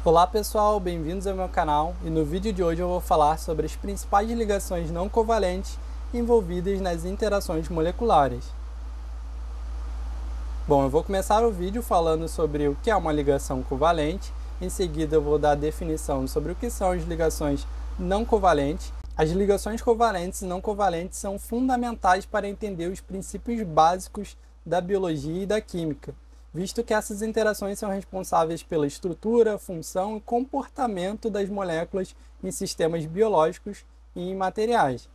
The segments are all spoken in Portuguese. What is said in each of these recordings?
Olá pessoal, bem-vindos ao meu canal e no vídeo de hoje eu vou falar sobre as principais ligações não covalentes envolvidas nas interações moleculares. Bom, eu vou começar o vídeo falando sobre o que é uma ligação covalente, em seguida eu vou dar a definição sobre o que são as ligações não covalentes. As ligações covalentes e não covalentes são fundamentais para entender os princípios básicos da biologia e da química, visto que essas interações são responsáveis pela estrutura, função e comportamento das moléculas em sistemas biológicos e em materiais.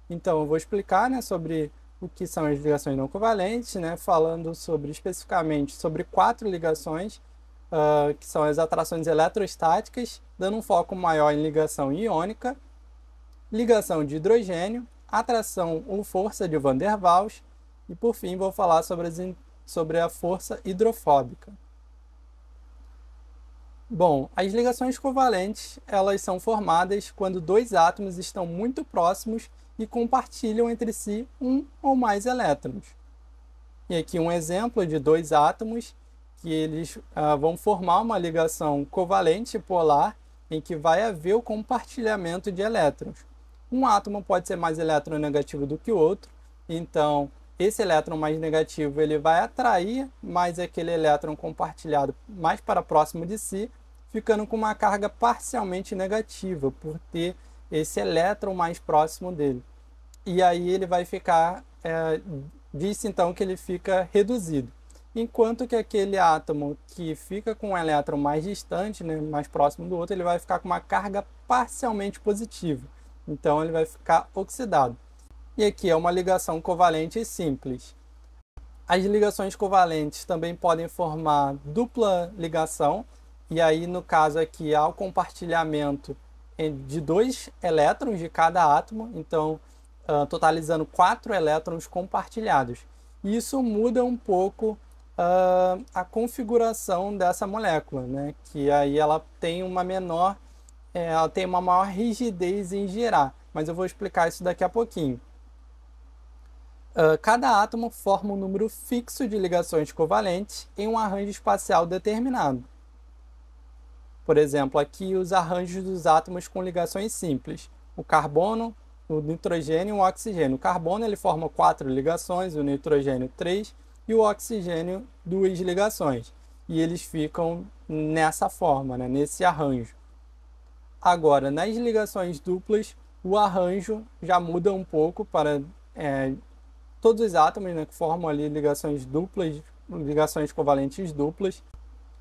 Então, eu vou explicar sobre o que são as ligações não covalentes, falando especificamente sobre 4 ligações, que são as atrações eletrostáticas, dando um foco maior em ligação iônica, ligação de hidrogênio, atração ou força de Van der Waals, e por fim vou falar sobre a força hidrofóbica. Bom, as ligações covalentes, elas são formadas quando dois átomos estão muito próximos e compartilham entre si um ou mais elétrons. E aqui um exemplo de dois átomos que eles vão formar uma ligação covalente polar em que vai haver o compartilhamento de elétrons. Um átomo pode ser mais eletronegativo do que o outro, então esse elétron mais negativo ele vai atrair mais aquele elétron compartilhado mais para próximo de si, ficando com uma carga parcialmente negativa, por ter esse elétron mais próximo dele. E aí ele vai ficar, diz então que ele fica reduzido. Enquanto que aquele átomo que fica com um elétron mais distante, mais próximo do outro, ele vai ficar com uma carga parcialmente positiva. Então ele vai ficar oxidado. E aqui é uma ligação covalente simples. As ligações covalentes também podem formar dupla ligação, e aí no caso aqui há o compartilhamento de 2 elétrons de cada átomo, então totalizando 4 elétrons compartilhados. E isso muda um pouco a configuração dessa molécula, que aí ela tem uma maior rigidez em girar, mas eu vou explicar isso daqui a pouquinho. Cada átomo forma um número fixo de ligações covalentes em um arranjo espacial determinado. Por exemplo, aqui os arranjos dos átomos com ligações simples. O carbono, o nitrogênio e o oxigênio. O carbono ele forma 4 ligações, o nitrogênio 3 e o oxigênio 2 ligações. E eles ficam nessa forma, nesse arranjo. Agora, nas ligações duplas, o arranjo já muda um pouco para todos os átomos que formam ali ligações duplas, ligações covalentes duplas.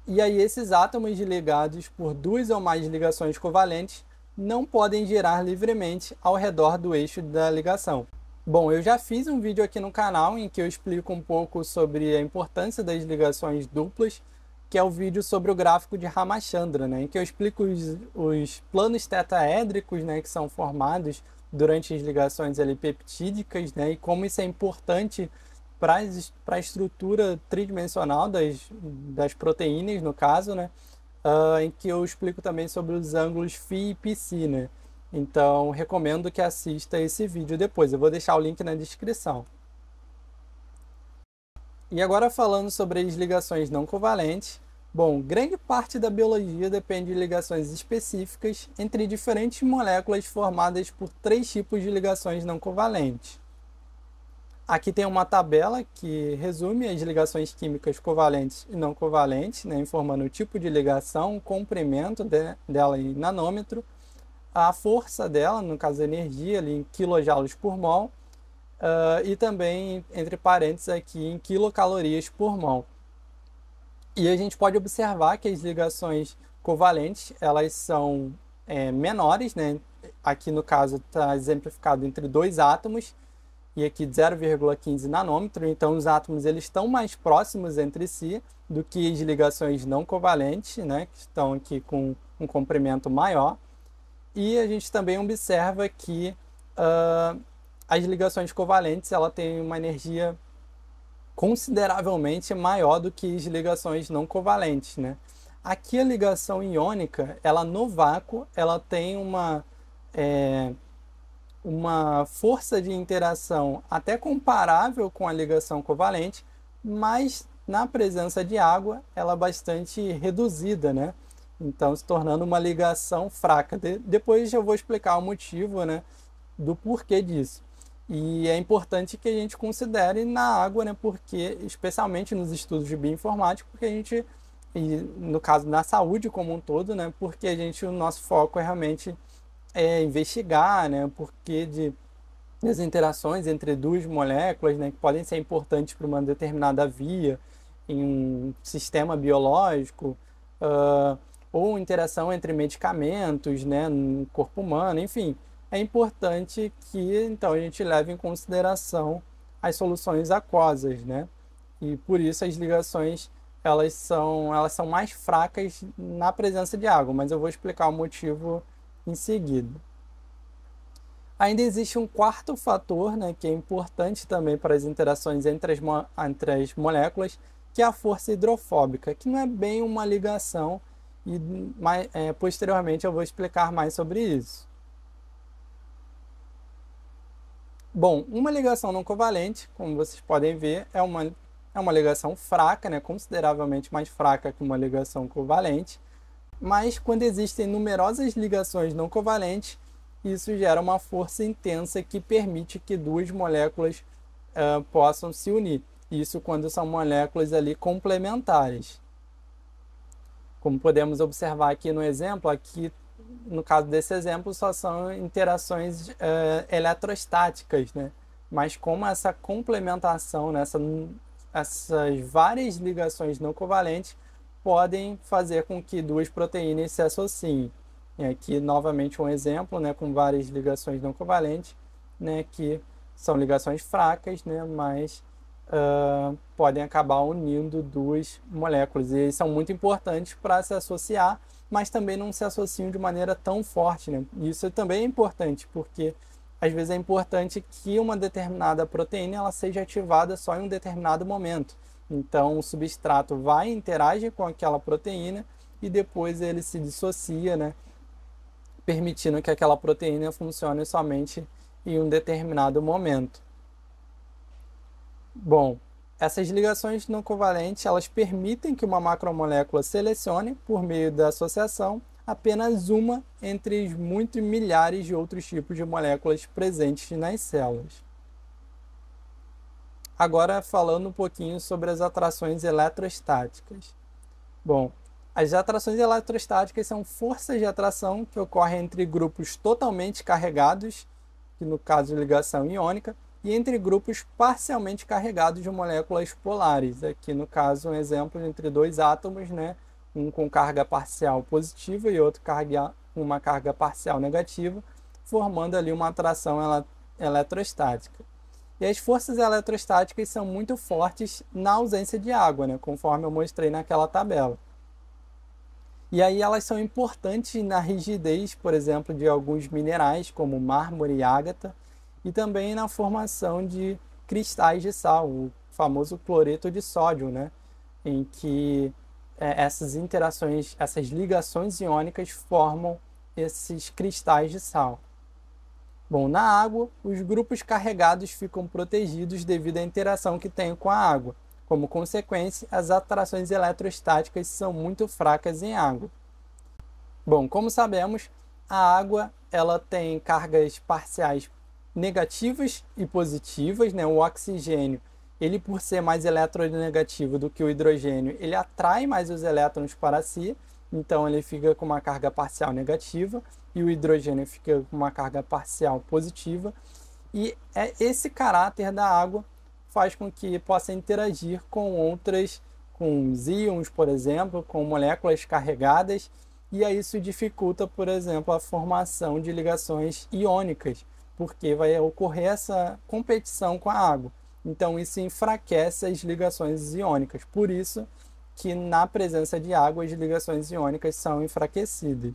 E aí esses átomos ligados por 2 ou mais ligações covalentes não podem girar livremente ao redor do eixo da ligação. Bom, eu já fiz um vídeo aqui no canal em que eu explico um pouco sobre a importância das ligações duplas, que é o vídeo sobre o gráfico de Ramachandra, em que eu explico os planos tetaédricos, que são formados durante as ligações ali peptídicas, e como isso é importante para a estrutura tridimensional das proteínas, no caso, em que eu explico também sobre os ângulos φ e π. Então, recomendo que assista esse vídeo depois. Eu vou deixar o link na descrição. E agora falando sobre as ligações não covalentes. Bom, grande parte da biologia depende de ligações específicas entre diferentes moléculas formadas por 3 tipos de ligações não covalentes. Aqui tem uma tabela que resume as ligações químicas covalentes e não covalentes, informando o tipo de ligação, o comprimento dela em nanômetro, a força dela, no caso a energia, ali em quilojoules por mol, e também, entre parênteses aqui, em quilocalorias por mol. E a gente pode observar que as ligações covalentes, elas são menores, Aqui no caso está exemplificado entre 2 átomos, e aqui 0,15 nanômetro, então os átomos eles estão mais próximos entre si do que as ligações não covalentes, que estão aqui com um comprimento maior. E a gente também observa que as ligações covalentes ela tem uma energia consideravelmente maior do que as ligações não covalentes, Aqui a ligação iônica, ela no vácuo, ela tem uma força de interação até comparável com a ligação covalente, mas na presença de água ela é bastante reduzida, então se tornando uma ligação fraca. Depois eu vou explicar o motivo, né, do porquê disso. E é importante que a gente considere na água, né, porque, especialmente nos estudos de bioinformática, porque a gente, e no caso na saúde como um todo, né, porque o nosso foco é realmente investigar, né, o porquê das interações entre duas moléculas, né, que podem ser importantes para uma determinada via em um sistema biológico, ou interação entre medicamentos, né, no corpo humano, enfim. É importante que então a gente leve em consideração as soluções aquosas, né? E por isso as ligações elas são mais fracas na presença de água, mas eu vou explicar o motivo em seguida. Ainda existe um quarto fator, né, que é importante também para as interações entre as moléculas, que é a força hidrofóbica, que não é bem uma ligação, e posteriormente eu vou explicar mais sobre isso. Bom, uma ligação não covalente, como vocês podem ver, é uma ligação fraca, né, consideravelmente mais fraca que uma ligação covalente, mas quando existem numerosas ligações não covalentes, isso gera uma força intensa que permite que duas moléculas possam se unir. Isso quando são moléculas ali complementares. Como podemos observar aqui no exemplo, aqui no caso desse exemplo só são interações eletrostáticas, né? Mas como essa complementação, né, essas várias ligações não covalentes podem fazer com que duas proteínas se associem. E aqui, novamente, um exemplo, né, com várias ligações não covalentes, né, que são ligações fracas, né, mas podem acabar unindo duas moléculas. E são muito importantes para se associar, mas também não se associam de maneira tão forte, né? Isso também é importante, porque às vezes é importante que uma determinada proteína ela seja ativada só em um determinado momento. Então, o substrato vai interagir com aquela proteína e depois ele se dissocia, né, permitindo que aquela proteína funcione somente em um determinado momento. Bom, essas ligações não covalentes elas permitem que uma macromolécula selecione, por meio da associação, apenas uma entre os muitos milhares de outros tipos de moléculas presentes nas células. Agora, falando um pouquinho sobre as atrações eletrostáticas. Bom, as atrações eletrostáticas são forças de atração que ocorrem entre grupos totalmente carregados, que no caso de ligação iônica, e entre grupos parcialmente carregados de moléculas polares. Aqui no caso um exemplo entre dois átomos, né, um com carga parcial positiva e outro com uma carga parcial negativa, formando ali uma atração eletrostática. E as forças eletrostáticas são muito fortes na ausência de água, né, conforme eu mostrei naquela tabela. E aí elas são importantes na rigidez, por exemplo, de alguns minerais, como mármore e ágata, e também na formação de cristais de sal, o famoso cloreto de sódio, né, em que essas interações, essas ligações iônicas formam esses cristais de sal. Bom, na água, os grupos carregados ficam protegidos devido à interação que têm com a água. Como consequência, as atrações eletrostáticas são muito fracas em água. Bom, como sabemos, a água ela tem cargas parciais negativas e positivas, né? O oxigênio, ele por ser mais eletronegativo do que o hidrogênio, ele atrai mais os elétrons para si, então ele fica com uma carga parcial negativa e o hidrogênio fica com uma carga parcial positiva. E esse caráter da água faz com que possa interagir com com os íons, por exemplo, com moléculas carregadas, e aí isso dificulta, por exemplo, a formação de ligações iônicas, porque vai ocorrer essa competição com a água. Então isso enfraquece as ligações iônicas. Por isso que na presença de água as ligações iônicas são enfraquecidas.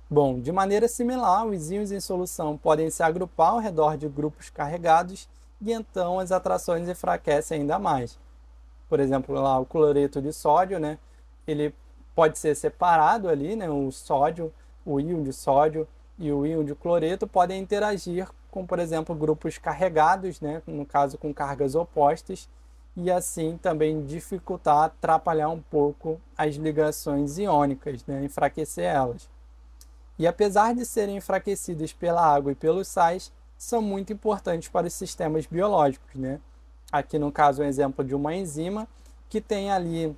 Bom, de maneira similar, os íons em solução podem se agrupar ao redor de grupos carregados e então as atrações enfraquecem ainda mais. Por exemplo, lá o cloreto de sódio, né, ele pode ser separado ali, né, o sódio, o íon de sódio e o íon de cloreto podem interagir com, por exemplo, grupos carregados, né, no caso com cargas opostas, e assim também dificultar, atrapalhar um pouco as ligações iônicas, né? Enfraquecer elas. E apesar de serem enfraquecidas pela água e pelos sais, são muito importantes para os sistemas biológicos, né? Aqui no caso, um exemplo de uma enzima que tem ali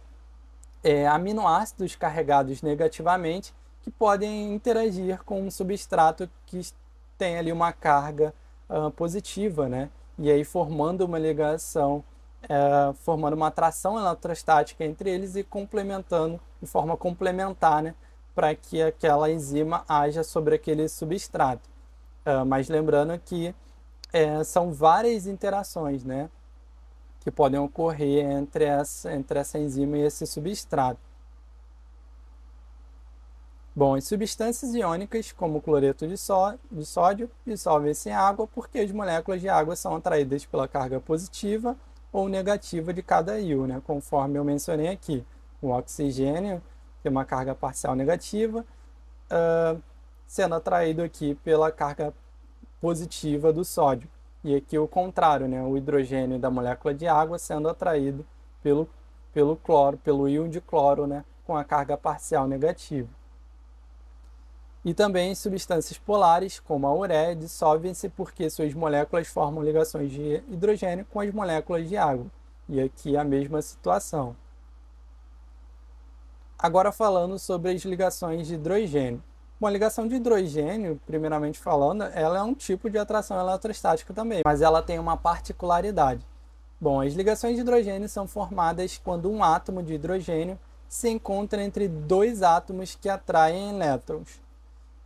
aminoácidos carregados negativamente que podem interagir com um substrato que tem ali uma carga positiva, né? E aí formando uma ligação, formando uma atração eletrostática entre eles e complementando de forma complementar, né? Para que aquela enzima haja sobre aquele substrato. Mas lembrando que são várias interações, né, que podem ocorrer entre essa enzima e esse substrato. Bom, as substâncias iônicas, como o cloreto de sódio, dissolvem-se em água porque as moléculas de água são atraídas pela carga positiva ou negativa de cada íon, né, conforme eu mencionei aqui. O oxigênio tem uma carga parcial negativa, sendo atraído aqui pela carga positiva do sódio. E aqui o contrário, né? O hidrogênio da molécula de água sendo atraído pelo cloro, pelo íon de cloro, né? Com a carga parcial negativa. E também substâncias polares, como a ureia, dissolvem-se porque suas moléculas formam ligações de hidrogênio com as moléculas de água. E aqui a mesma situação. Agora falando sobre as ligações de hidrogênio. Uma ligação de hidrogênio, primeiramente falando, ela é um tipo de atração eletrostática também, mas ela tem uma particularidade. Bom, as ligações de hidrogênio são formadas quando um átomo de hidrogênio se encontra entre dois átomos que atraem elétrons.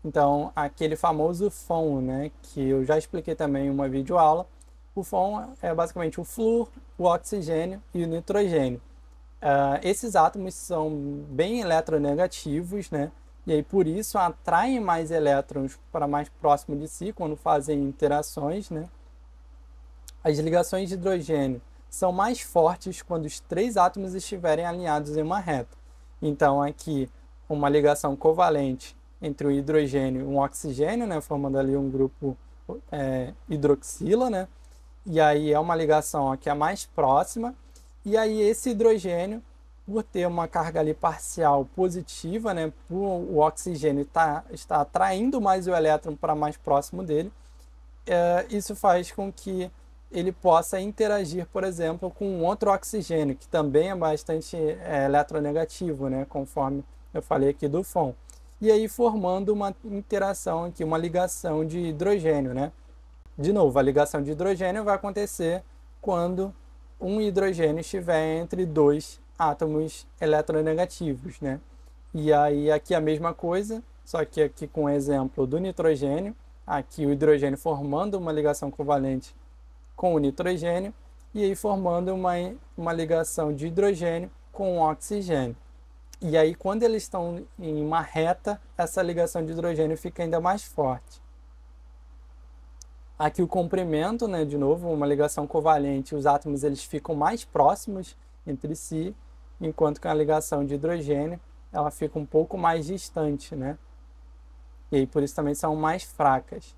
Então, aquele famoso FON, né, que eu já expliquei também em uma videoaula, o FON é basicamente o flúor, o oxigênio e o nitrogênio. Esses átomos são bem eletronegativos, né? E aí por isso atraem mais elétrons para mais próximo de si quando fazem interações, né? As ligações de hidrogênio são mais fortes quando os três átomos estiverem alinhados em uma reta. Então aqui uma ligação covalente entre o hidrogênio e um oxigênio, né? Formando ali um grupo hidroxila, né? E aí é uma ligação aqui a mais próxima. E aí esse hidrogênio, por ter uma carga ali parcial positiva, né, o oxigênio está atraindo mais o elétron para mais próximo dele, isso faz com que ele possa interagir, por exemplo, com outro oxigênio, que também é bastante eletronegativo, né, conforme eu falei aqui do FON. E aí formando uma interação aqui, uma ligação de hidrogênio, né? De novo, a ligação de hidrogênio vai acontecer quando um hidrogênio estiver entre dois átomos eletronegativos, né? E aí aqui a mesma coisa, só que aqui com o exemplo do nitrogênio, aqui o hidrogênio formando uma ligação covalente com o nitrogênio, e aí formando uma ligação de hidrogênio com o oxigênio. E aí quando eles estão em uma reta, essa ligação de hidrogênio fica ainda mais forte. Aqui o comprimento, né, de novo, uma ligação covalente, os átomos eles ficam mais próximos entre si, enquanto que a ligação de hidrogênio ela fica um pouco mais distante, né? E aí por isso também são mais fracas.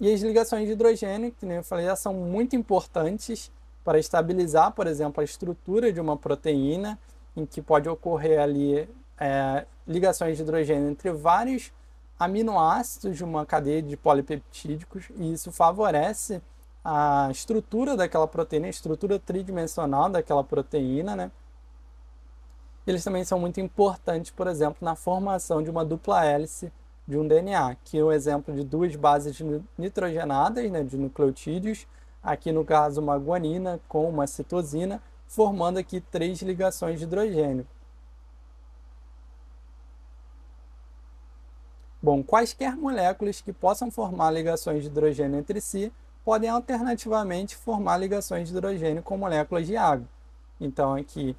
E as ligações de hidrogênio, que nem eu falei, já são muito importantes para estabilizar, por exemplo, a estrutura de uma proteína, em que pode ocorrer ali ligações de hidrogênio entre vários aminoácidos de uma cadeia de polipeptídicos, e isso favorece a estrutura daquela proteína, a estrutura tridimensional daquela proteína, né? Eles também são muito importantes, por exemplo, na formação de uma dupla hélice de um DNA, que é o exemplo de duas bases nitrogenadas, né, de nucleotídeos, aqui no caso uma guanina com uma citosina, formando aqui três ligações de hidrogênio. Bom, quaisquer moléculas que possam formar ligações de hidrogênio entre si podem alternativamente formar ligações de hidrogênio com moléculas de água. Então aqui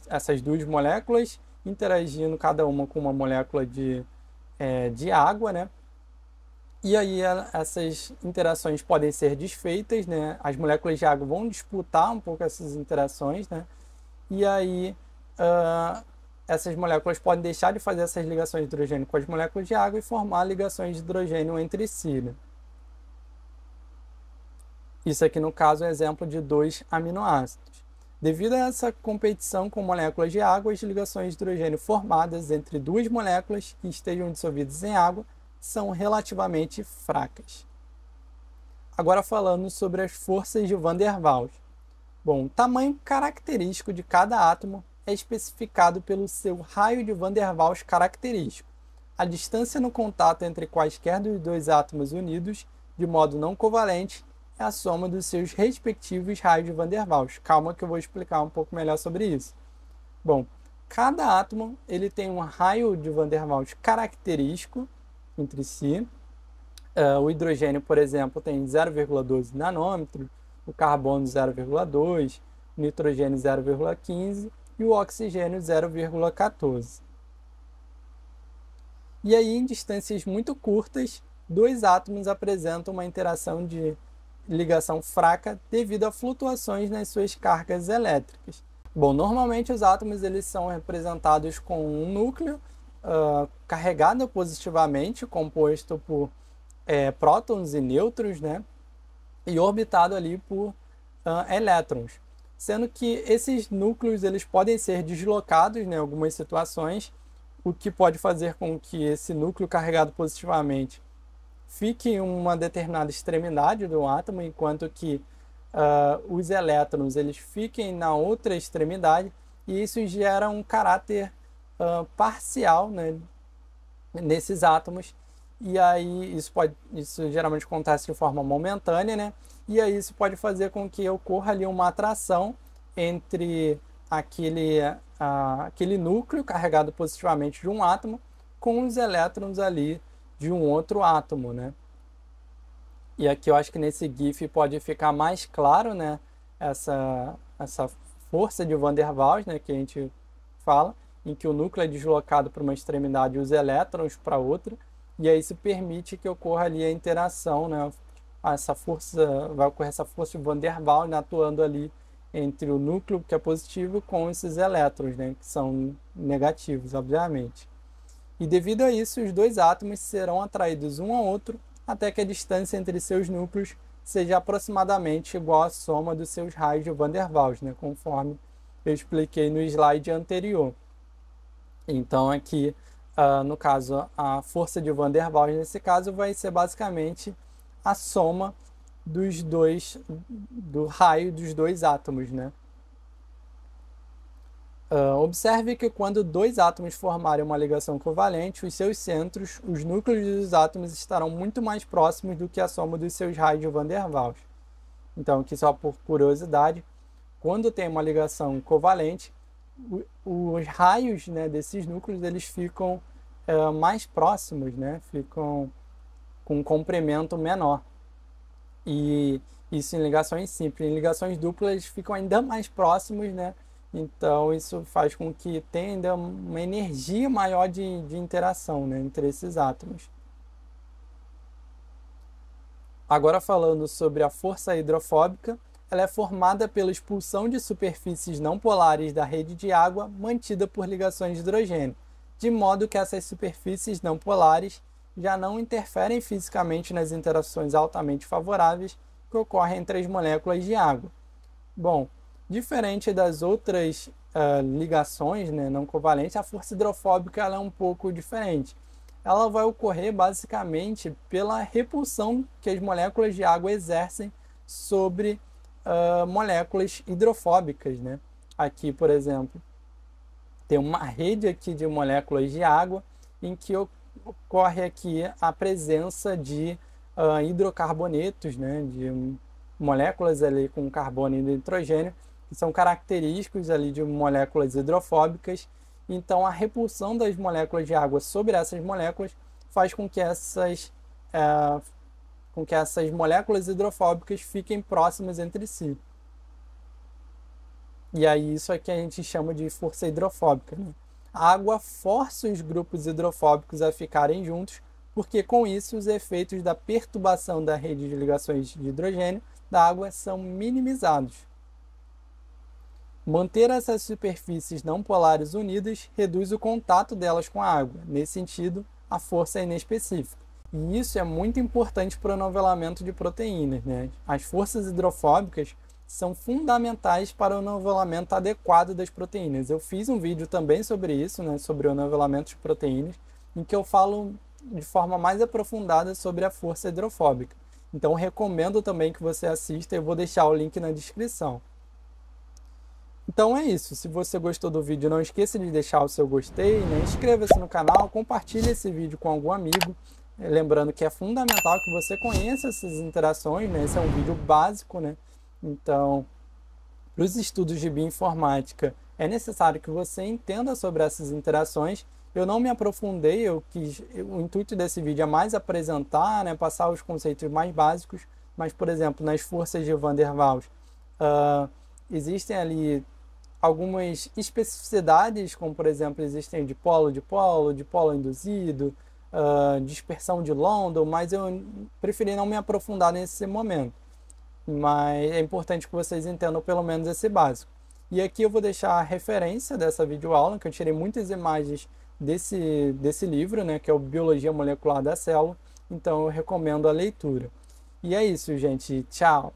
essas duas moléculas interagindo cada uma com uma molécula de água, né? E aí essas interações podem ser desfeitas, né? As moléculas de água vão disputar um pouco essas interações, né? E aí essas moléculas podem deixar de fazer essas ligações de hidrogênio com as moléculas de água e formar ligações de hidrogênio entre si, né? Isso aqui, no caso, é um exemplo de 2 aminoácidos. Devido a essa competição com moléculas de água, as ligações de hidrogênio formadas entre duas moléculas que estejam dissolvidas em água são relativamente fracas. Agora falando sobre as forças de Van der Waals. Bom, o tamanho característico de cada átomo é especificado pelo seu raio de Van der Waals característico. A distância no contato entre quaisquer dos dois átomos unidos de modo não covalente é a soma dos seus respectivos raios de Van der Waals. Calma que eu vou explicar um pouco melhor sobre isso. Bom, cada átomo ele tem um raio de Van der Waals característico entre si. O hidrogênio, por exemplo, tem 0,12 nanômetros, o carbono 0,2, o nitrogênio 0,15 e o oxigênio 0,14. E aí, em distâncias muito curtas, dois átomos apresentam uma interação de ligação fraca devido a flutuações nas suas cargas elétricas. Bom, normalmente os átomos eles são representados com um núcleo carregado positivamente, composto por prótons e nêutrons, né? E orbitado ali por elétrons. Sendo que esses núcleos eles podem ser deslocados em algumas situações, o que pode fazer com que esse núcleo carregado positivamente fique em uma determinada extremidade do átomo, enquanto que os elétrons eles fiquem na outra extremidade, e isso gera um caráter parcial, né, nesses átomos, e aí isso geralmente acontece de forma momentânea, né, e aí isso pode fazer com que ocorra ali uma atração entre aquele núcleo carregado positivamente de um átomo com os elétrons ali de um outro átomo, né? E aqui eu acho que nesse GIF pode ficar mais claro, né, essa força de Van der Waals, né, que a gente fala, em que o núcleo é deslocado para uma extremidade e os elétrons para outra, e aí isso permite que ocorra ali a interação, né? Vai ocorrer essa força de Van der Waals, né, atuando ali entre o núcleo, que é positivo, com esses elétrons, né, que são negativos, obviamente. E devido a isso, os dois átomos serão atraídos um ao outro até que a distância entre seus núcleos seja aproximadamente igual à soma dos seus raios de Van der Waals, né, conforme eu expliquei no slide anterior. Então aqui, no caso, a força de Van der Waals nesse caso vai ser basicamente a soma do raio dos dois átomos, né? Observe que quando dois átomos formarem uma ligação covalente, os seus centros, os núcleos dos átomos estarão muito mais próximos do que a soma dos seus raios de Van der Waals. Então, aqui só por curiosidade, quando tem uma ligação covalente, os raios, né, desses núcleos eles ficam mais próximos, né? Ficam com um comprimento menor. E isso em ligações simples. Em ligações duplas eles ficam ainda mais próximos, né? Então isso faz com que tenha ainda uma energia maior de interação, né, entre esses átomos. Agora falando sobre a força hidrofóbica, ela é formada pela expulsão de superfícies não polares da rede de água mantida por ligações de hidrogênio, de modo que essas superfícies não polares já não interferem fisicamente nas interações altamente favoráveis que ocorrem entre as moléculas de água. Bom, diferente das outras ligações, né, não covalentes, a força hidrofóbica ela é um pouco diferente. Ela vai ocorrer basicamente pela repulsão que as moléculas de água exercem sobre moléculas hidrofóbicas, né? Aqui, por exemplo, tem uma rede aqui de moléculas de água em que ocorre aqui a presença de hidrocarbonetos, né, de moléculas ali com carbono e nitrogênio, que são característicos ali de moléculas hidrofóbicas. Então, a repulsão das moléculas de água sobre essas moléculas faz com que essas moléculas hidrofóbicas fiquem próximas entre si. E aí isso aqui a gente chama de força hidrofóbica, né? A água força os grupos hidrofóbicos a ficarem juntos, porque com isso os efeitos da perturbação da rede de ligações de hidrogênio da água são minimizados. Manter essas superfícies não polares unidas reduz o contato delas com a água. Nesse sentido, a força é inespecífica. E isso é muito importante para o novelamento de proteínas, né? As forças hidrofóbicas são fundamentais para o novelamento adequado das proteínas. Eu fiz um vídeo também sobre isso, né? Sobre o novelamento de proteínas, em que eu falo de forma mais aprofundada sobre a força hidrofóbica. Então, recomendo também que você assista, eu vou deixar o link na descrição. Então é isso, se você gostou do vídeo, não esqueça de deixar o seu gostei, né? Inscreva-se no canal, compartilhe esse vídeo com algum amigo, lembrando que é fundamental que você conheça essas interações, né? Esse é um vídeo básico, né? Então, para os estudos de bioinformática, é necessário que você entenda sobre essas interações. Eu não me aprofundei, o intuito desse vídeo é mais apresentar, né? Passar os conceitos mais básicos, mas, por exemplo, nas forças de Van der Waals, existem ali algumas especificidades, como por exemplo, existem dipolo induzido, dispersão de London, mas eu preferi não me aprofundar nesse momento. Mas é importante que vocês entendam pelo menos esse básico. E aqui eu vou deixar a referência dessa videoaula, que eu tirei muitas imagens desse livro, né, que é o Biologia Molecular da Célula, então eu recomendo a leitura. E é isso, gente. Tchau!